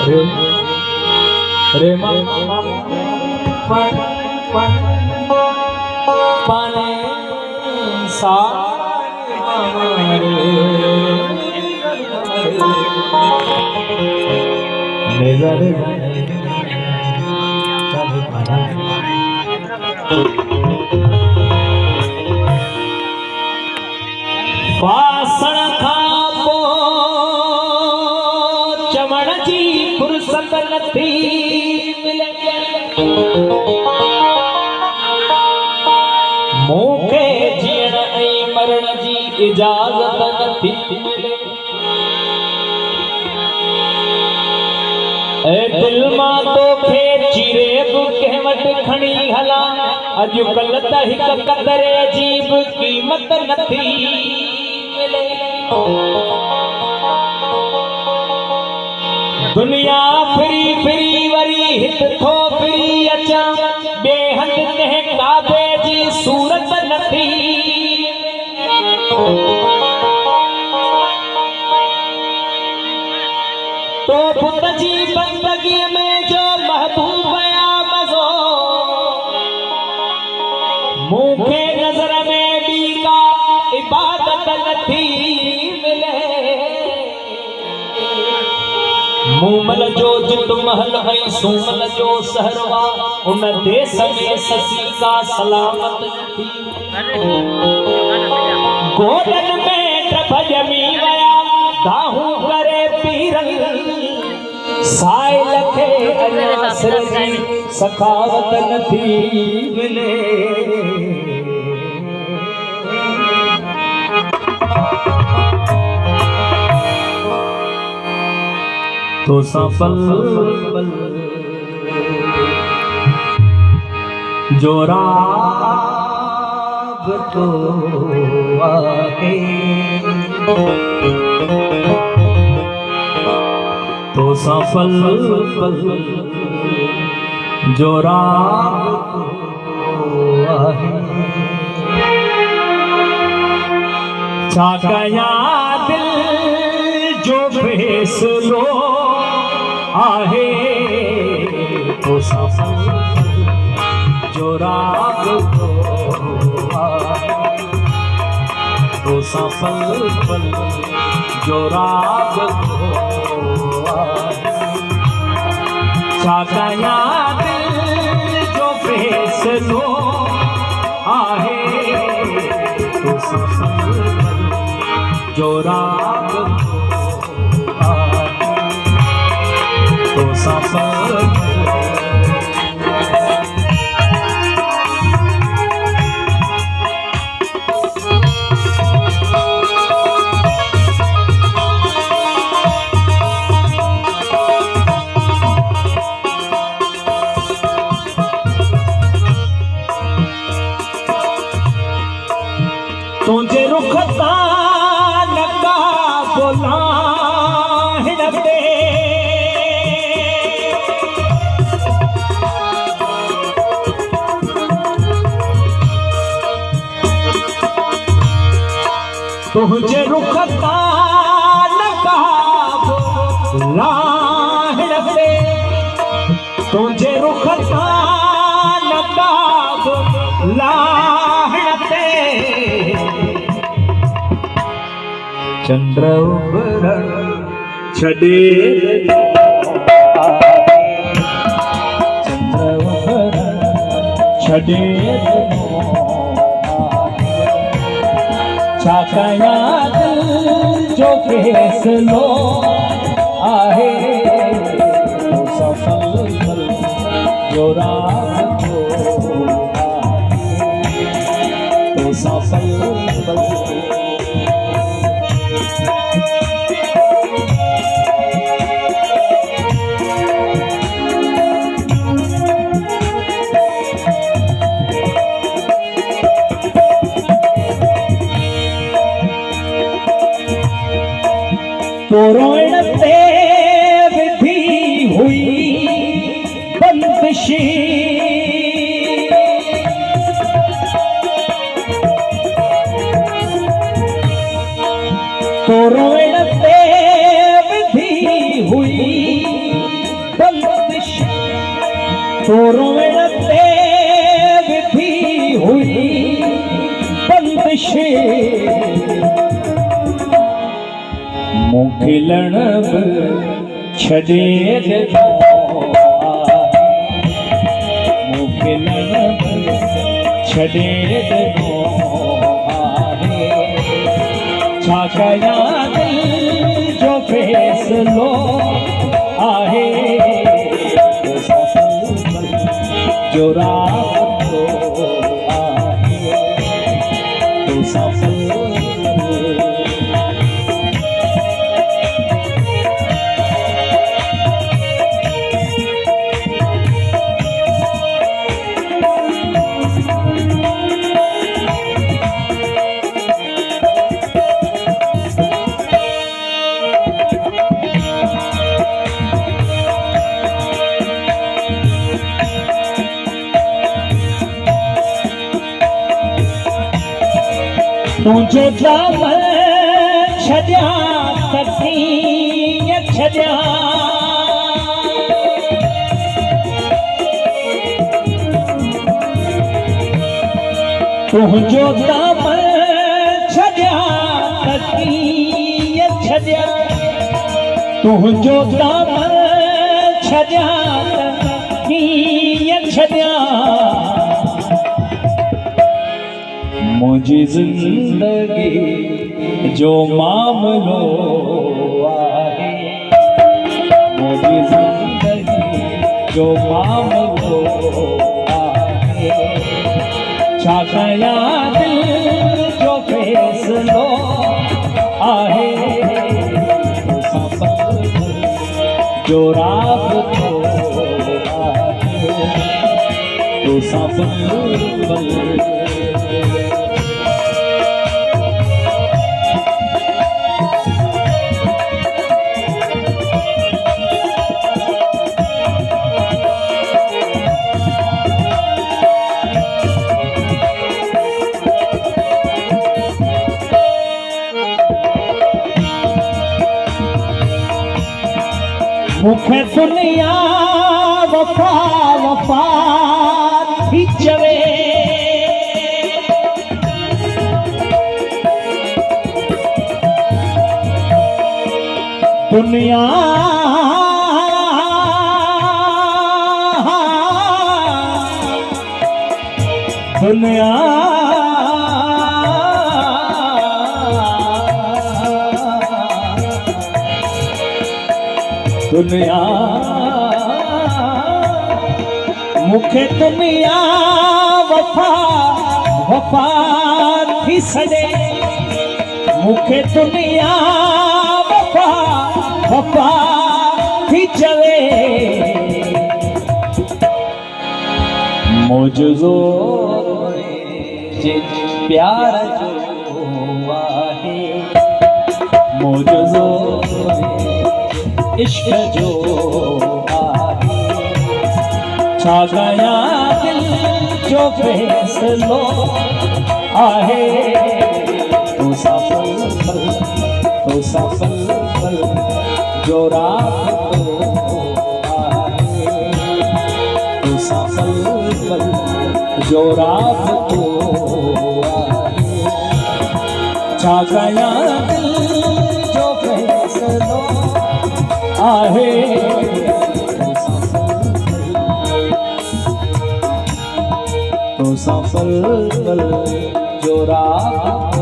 रे रे पाने सा पासण खापो चवण जी फुर्सत नथी मिले मूंखे जीअण ऐं मरण जी इजाज़त नथी मिले ए दिल मां तोखे चीरे बि कंहिं वटि खणी हलां अॼुकल्ह त हिक कतरे जी बि क़ीमत नथी मिले दुनिया फिरी फिरी वरी हित थो फिरी अचां ॿिए हंधि कंहिं काबे जी सूरत नथी तो पुत जी बंदगीअ में जो महबूब या मज़ो मूंखे नज़र में ॿी का इबादत नथी मिले मूमल जो जित महल ऐं सूमल जो सहरवा उन देश में ससी का सलामत नथी गोॾनि में टभ ॼमी विया दाहूं करे पीरल साइल खे अञा सिर जी सखावत नथी मिले तो सफल जो राग तो आके तो सफल जो राग तो आहे छा कयां दिल जो फैसलो आहे तो सफल जो राग तो आहे तो सफल जो राग तो आहे छा कयां दिल जो फैसलो आहे तो सफल जो राग तो आहे तो सफल तुझे रुख तां नका बुलाहिण ते तुझे रुख तां नका बुलाहिण ते तुझे रुख तां नका बुलाहिण ते चंद्र उभरण छॾे चंद्र उभरण छॾे छा कयां दिल जो फैसलो आहे तो सफल जो राग तो आहे तो सफल तोरो तोरो वेड़ते विधि हुई बंदिश मुखिलण छड़े मुखिलण छड़े छा कया दिल जो फैसलो आहे जो रात आहे तो सफल तुझे जाम छॾिया तकीअ छॾिया तुझो जाम छॾिया तकीअ छॾिया तुझो जाम छॾिया तकीअ छॾिया मुझे जिंदगी जो मामलो आहे मुझे जिंदगी जो मामलो आहे छा कया दिल जो फैसलो आहे जो राबतो आहे तो सफल मुखे दुनिया वफा वफा थी चवे दुनिया दुनिया दुनिया मुखे दुनिया वफा वफा थी सॾे मुखे दुनिया वफा वफा थी चवे मुझो जे प्यार जो आहे मुझो इश्क जो आहे छा कया दिल जो फैसलो आहे तो सफल जो राबतो आहे तो सफल जो राबतो आहे छा कया दिल जो फैसलो आहे तो सफल जो राह